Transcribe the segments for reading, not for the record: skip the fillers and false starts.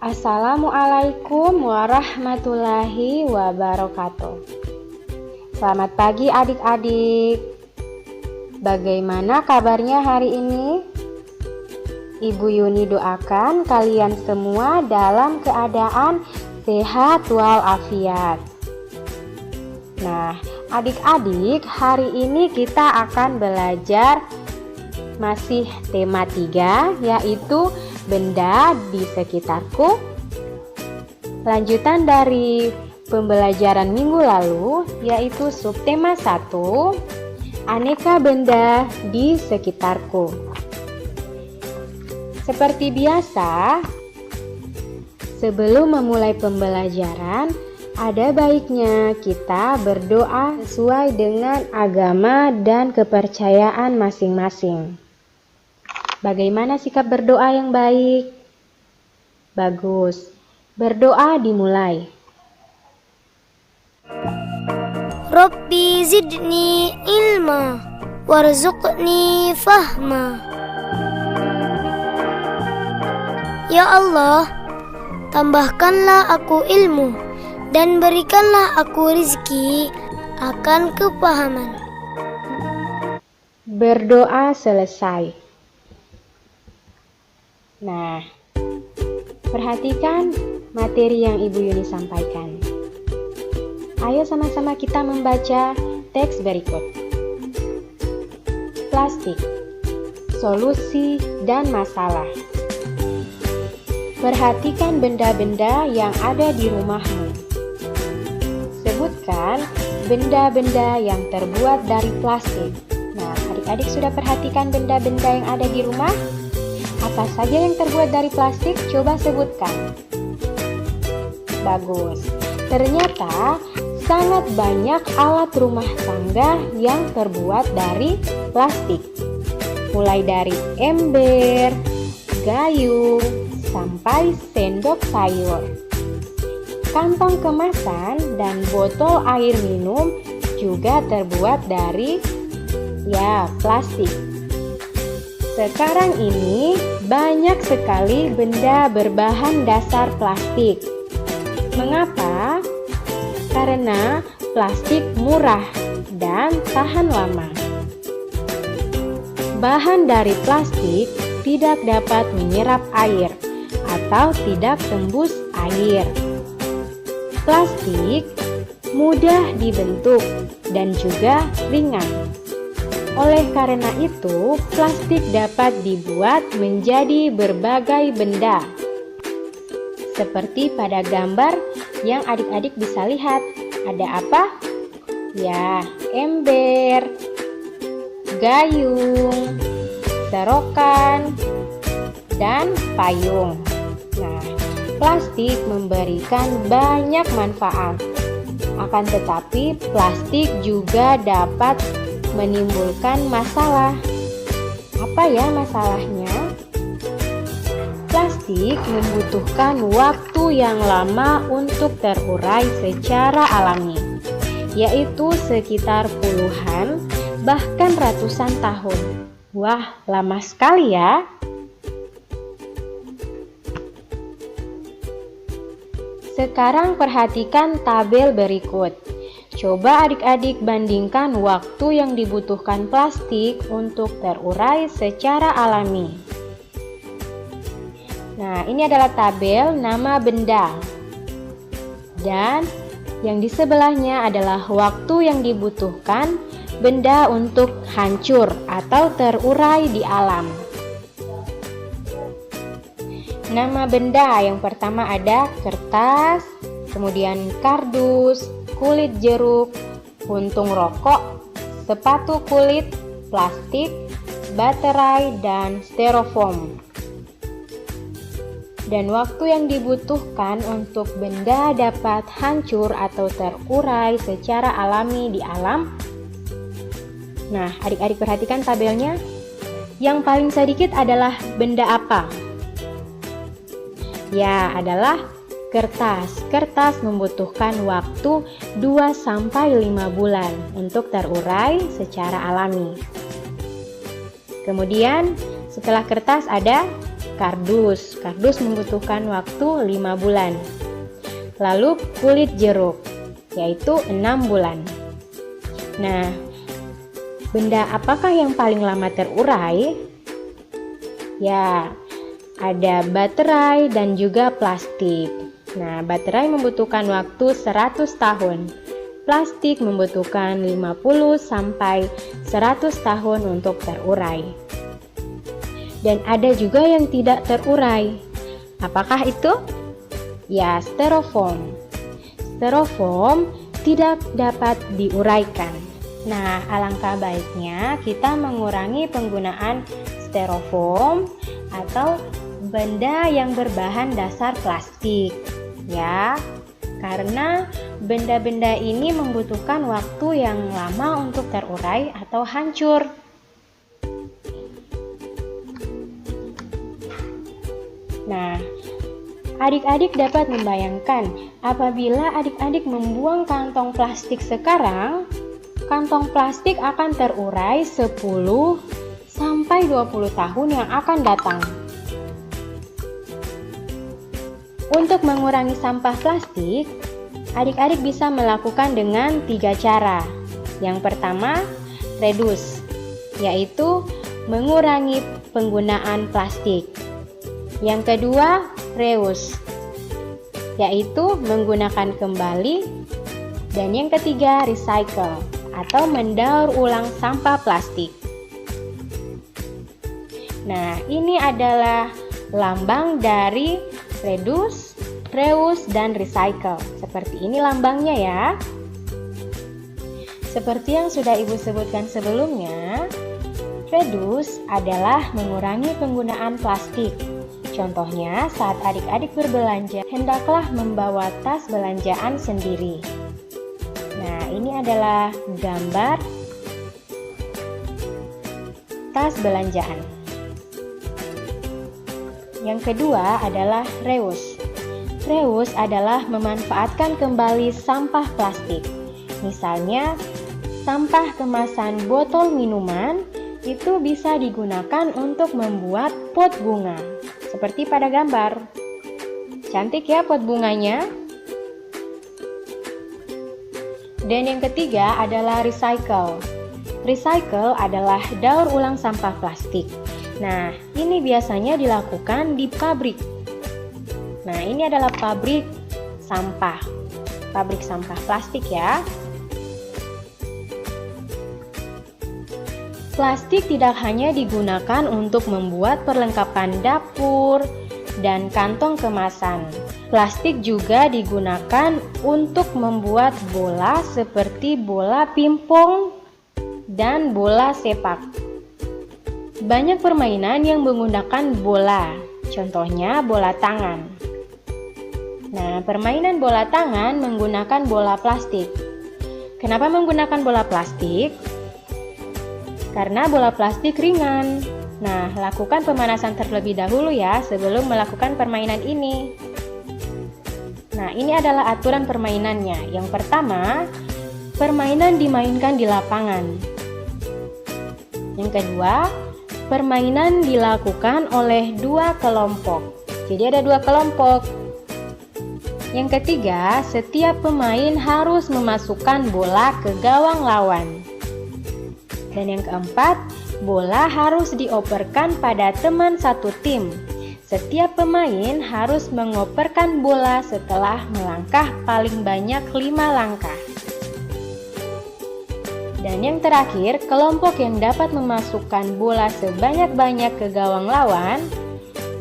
Assalamualaikum warahmatullahi wabarakatuh. Selamat pagi adik-adik. Bagaimana kabarnya hari ini? Ibu Yuni doakan kalian semua dalam keadaan sehat walafiat. Nah, adik-adik, hari ini kita akan belajar masih tema 3, yaitu benda di sekitarku. Lanjutan dari pembelajaran minggu lalu, yaitu subtema 1, aneka benda di sekitarku. Seperti biasa, sebelum memulai pembelajaran, ada baiknya kita berdoa sesuai dengan agama dan kepercayaan masing-masing. Bagaimana sikap berdoa yang baik? Bagus. Berdoa dimulai. Rabbi zidni ilma warzuqni fahma. Ya Allah, tambahkanlah aku ilmu dan berikanlah aku rizki akan kepahaman. Berdoa selesai. Nah, perhatikan materi yang Ibu Yuni sampaikan. Ayo sama-sama kita membaca teks berikut. Plastik, solusi dan masalah. Perhatikan benda-benda yang ada di rumahmu. Sebutkan benda-benda yang terbuat dari plastik. Nah, adik-adik sudah perhatikan benda-benda yang ada di rumah? Apa saja yang terbuat dari plastik? Coba sebutkan. Bagus. Ternyata sangat banyak alat rumah tangga yang terbuat dari plastik. Mulai dari ember, gayung, sampai sendok sayur. Kantong kemasan dan botol air minum juga terbuat dari plastik. Sekarang ini banyak sekali benda berbahan dasar plastik. Mengapa? Karena plastik murah dan tahan lama. Bahan dari plastik tidak dapat menyerap air atau tidak tembus air. Plastik mudah dibentuk dan juga ringan. Oleh karena itu, plastik dapat dibuat menjadi berbagai benda. Seperti pada gambar yang adik-adik bisa lihat. Ada apa? Ya, ember, gayung, serokan, dan payung. Nah, plastik memberikan banyak manfaat. Akan tetapi, plastik juga dapat menimbulkan masalah. Apa ya masalahnya? Plastik membutuhkan waktu yang lama untuk terurai secara alami, yaitu sekitar puluhan bahkan ratusan tahun. Wah, lama sekali ya. Sekarang perhatikan tabel berikut. Coba adik-adik bandingkan waktu yang dibutuhkan plastik untuk terurai secara alami. Nah, ini adalah tabel nama benda. Dan yang di sebelahnya adalah waktu yang dibutuhkan benda untuk hancur atau terurai di alam. Nama benda yang pertama ada kertas, kemudian kardus, kulit jeruk, puntung rokok, sepatu kulit, plastik, baterai, dan styrofoam. Dan waktu yang dibutuhkan untuk benda dapat hancur atau terurai secara alami di alam. Nah, adik-adik perhatikan tabelnya. Yang paling sedikit adalah benda apa? Ya, adalah kertas. Kertas membutuhkan waktu 2-5 bulan untuk terurai secara alami. Kemudian setelah kertas ada kardus. Kardus membutuhkan waktu 5 bulan. Lalu kulit jeruk, yaitu 6 bulan. Nah, benda apakah yang paling lama terurai? Ya, ada baterai dan juga plastik. Nah, baterai membutuhkan waktu 100 tahun. Plastik membutuhkan 50 sampai 100 tahun untuk terurai. Dan ada juga yang tidak terurai. Apakah itu? Ya, styrofoam. Styrofoam tidak dapat diuraikan. Nah, alangkah baiknya kita mengurangi penggunaan styrofoam atau benda yang berbahan dasar plastik, ya. Karena benda-benda ini membutuhkan waktu yang lama untuk terurai atau hancur. Nah, adik-adik dapat membayangkan apabila adik-adik membuang kantong plastik sekarang, kantong plastik akan terurai 10 sampai 20 tahun yang akan datang. Untuk mengurangi sampah plastik, adik-adik bisa melakukan dengan 3 cara. Yang pertama, reduce, yaitu mengurangi penggunaan plastik. Yang kedua, reuse, yaitu menggunakan kembali. Dan yang ketiga, recycle, atau mendaur ulang sampah plastik. Nah, ini adalah lambang dari reduce, reuse, dan recycle. Seperti ini lambangnya ya. Seperti yang sudah Ibu sebutkan sebelumnya, reduce adalah mengurangi penggunaan plastik. Contohnya, saat adik-adik berbelanja, hendaklah membawa tas belanjaan sendiri. Nah, ini adalah gambar tas belanjaan. Yang kedua adalah reuse. Reuse adalah memanfaatkan kembali sampah plastik. Misalnya, sampah kemasan botol minuman itu bisa digunakan untuk membuat pot bunga. Seperti pada gambar. Cantik ya pot bunganya. Dan yang ketiga adalah recycle. Recycle adalah daur ulang sampah plastik. Nah, ini biasanya dilakukan di pabrik. Nah, ini adalah pabrik sampah plastik ya. Plastik tidak hanya digunakan untuk membuat perlengkapan dapur dan kantong kemasan. Plastik juga digunakan untuk membuat bola seperti bola pingpong dan bola sepak. Banyak permainan yang menggunakan bola, contohnya bola tangan. Nah, permainan bola tangan menggunakan bola plastik. Kenapa menggunakan bola plastik? Karena bola plastik ringan. Nah, lakukan pemanasan terlebih dahulu ya sebelum melakukan permainan ini. Nah, ini adalah aturan permainannya. Yang pertama, permainan dimainkan di lapangan. Yang kedua, permainan dilakukan oleh 2 kelompok. Jadi ada 2 kelompok. Yang ketiga, setiap pemain harus memasukkan bola ke gawang lawan. Dan yang keempat, bola harus dioperkan pada teman satu tim. Setiap pemain harus mengoperkan bola setelah melangkah paling banyak 5 langkah. Dan yang terakhir, kelompok yang dapat memasukkan bola sebanyak-banyak ke gawang lawan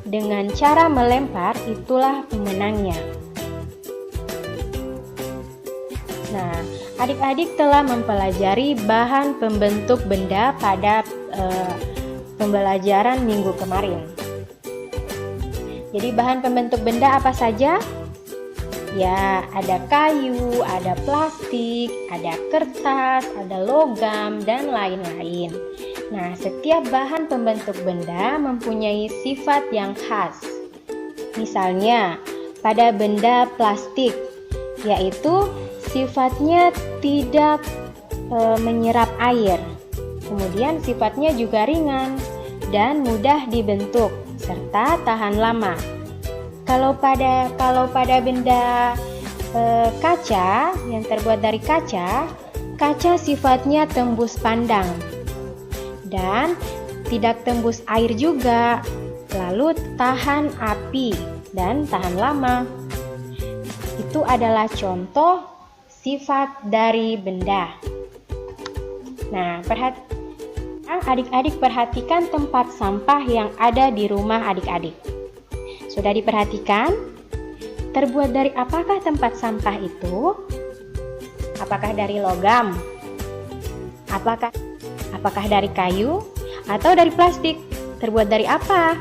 dengan cara melempar itulah pemenangnya. Nah, adik-adik telah mempelajari bahan pembentuk benda pada pembelajaran minggu kemarin. Jadi bahan pembentuk benda apa saja? Ya, ada kayu, ada plastik, ada kertas, ada logam, dan lain-lain. Nah, setiap bahan pembentuk benda mempunyai sifat yang khas. Misalnya, pada benda plastik, yaitu sifatnya tidak menyerap air. Kemudian sifatnya juga ringan dan mudah dibentuk serta tahan lama. Kalau pada benda kaca yang terbuat dari kaca sifatnya tembus pandang dan tidak tembus air juga, lalu tahan api dan tahan lama. Itu adalah contoh sifat dari benda. Nah, adik-adik perhatikan tempat sampah yang ada di rumah adik-adik. Sudah diperhatikan? Terbuat dari apakah tempat sampah itu? Apakah dari logam? Apakah dari kayu atau dari plastik? Terbuat dari apa?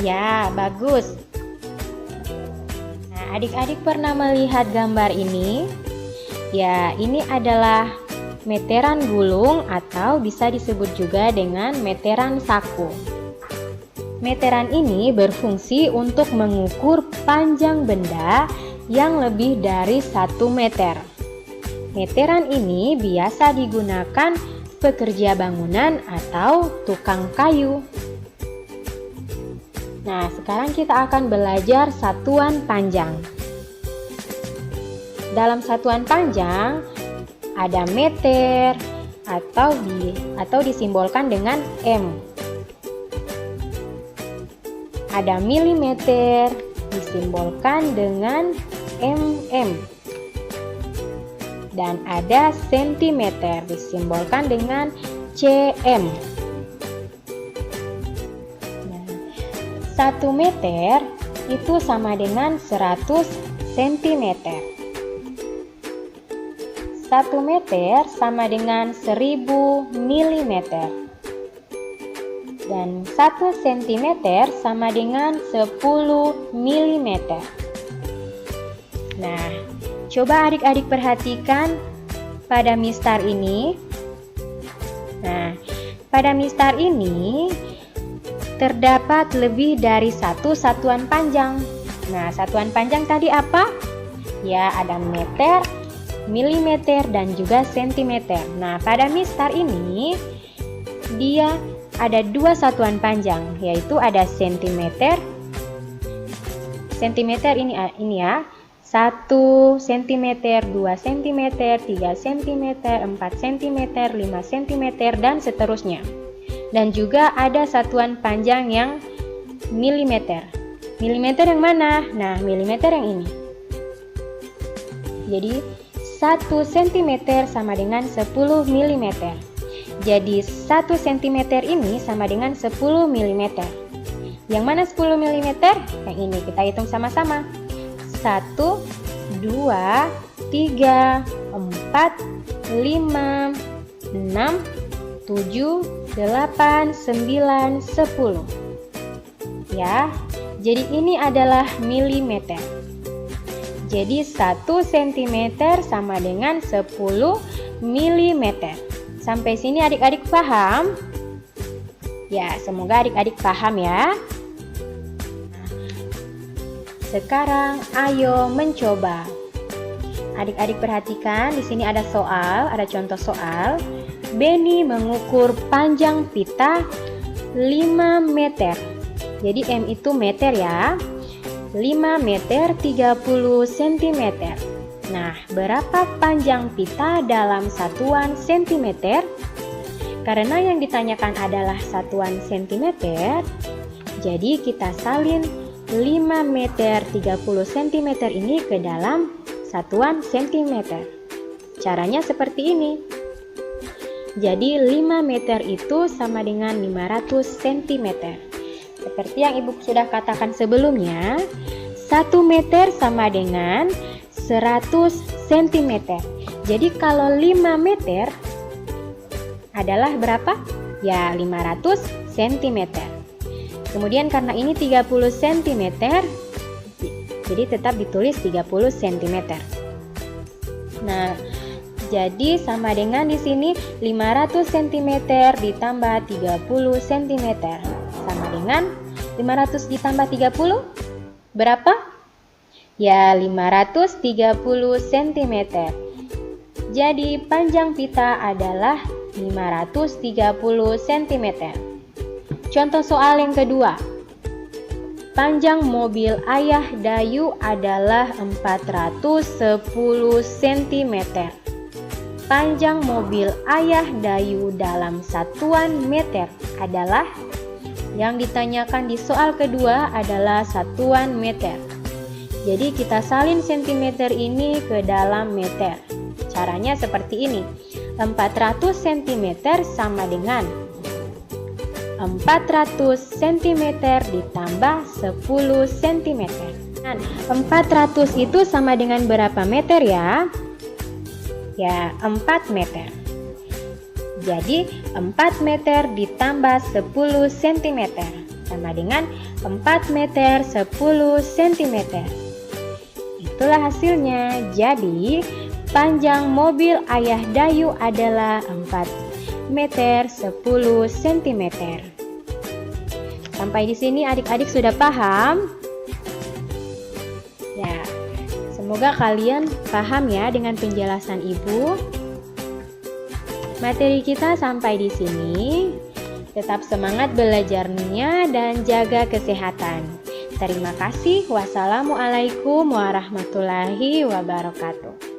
Ya, bagus. Nah, adik-adik pernah melihat gambar ini? Ya, ini adalah meteran gulung atau bisa disebut juga dengan meteran saku. Meteran ini berfungsi untuk mengukur panjang benda yang lebih dari 1 meter. Meteran ini biasa digunakan pekerja bangunan atau tukang kayu. Nah, sekarang kita akan belajar satuan panjang. Dalam satuan panjang ada meter atau disimbolkan dengan M. Ada milimeter disimbolkan dengan mm. Dan ada sentimeter disimbolkan dengan cm. Nah, 1 meter itu sama dengan 100 cm. 1 meter sama dengan 1000 milimeter. Dan 1 cm sama dengan 10 mm. Nah, coba adik-adik perhatikan pada mistar ini. Nah, pada mistar ini terdapat lebih dari 1 satuan panjang. Nah, satuan panjang tadi apa? Ya, ada meter, milimeter, dan juga sentimeter. Nah, pada mistar ini dia ada 2 satuan panjang, yaitu ada sentimeter. Sentimeter ini ya, 1 cm, 2 cm, 3 cm, 4 cm, 5 cm, dan seterusnya. Dan juga ada satuan panjang yang milimeter. Milimeter yang mana? Nah, milimeter yang ini. Jadi 1 cm sama dengan 10 mm. Jadi 1 cm ini sama dengan 10 mm. Yang mana 10 mm? Yang ini, kita hitung sama-sama. 1, 2, 3, 4, 5, 6, 7, 8, 9, 10. Ya, jadi ini adalah milimeter. Jadi 1 cm sama dengan 10 mm. Sampai sini adik-adik paham? Ya, semoga adik-adik paham ya. Sekarang ayo mencoba. Adik-adik perhatikan, di sini ada soal, ada contoh soal. Beni mengukur panjang pita 5 meter. Jadi M itu meter ya. 5 meter 30 cm. Nah, berapa panjang pita dalam satuan sentimeter? Karena yang ditanyakan adalah satuan sentimeter, jadi kita salin 5 meter 30 cm ini ke dalam satuan sentimeter. Caranya seperti ini. Jadi 5 meter itu sama dengan 500 cm. Seperti yang Ibu sudah katakan sebelumnya, 1 meter sama dengan 100 cm. Jadi kalau 5 meter adalah berapa? Ya, 500 cm. Kemudian karena ini 30 cm, jadi tetap ditulis 30 cm. Nah, jadi sama dengan di sini 500 cm ditambah 30 cm. Sama dengan 500 ditambah 30 berapa? Ya, 530 cm. Jadi panjang pita adalah 530 cm. Contoh soal yang kedua. Panjang mobil ayah Dayu adalah 410 cm. Panjang mobil ayah Dayu dalam satuan meter adalah, yang ditanyakan di soal kedua adalah satuan meter. Jadi kita salin cm ini ke dalam meter. Caranya seperti ini. 400 cm sama dengan 400 cm ditambah 10 cm. Dan 400 itu sama dengan berapa meter ya? Ya, 4 meter. Jadi 4 meter ditambah 10 cm sama dengan 4 meter 10 cm. Itulah hasilnya. Jadi panjang mobil ayah Dayu adalah 4 meter 10 cm. Sampai di sini adik-adik sudah paham? Ya, semoga kalian paham ya dengan penjelasan Ibu. Materi kita sampai di sini. Tetap semangat belajarnya dan jaga kesehatan. Terima kasih. Wassalamualaikum warahmatullahi wabarakatuh.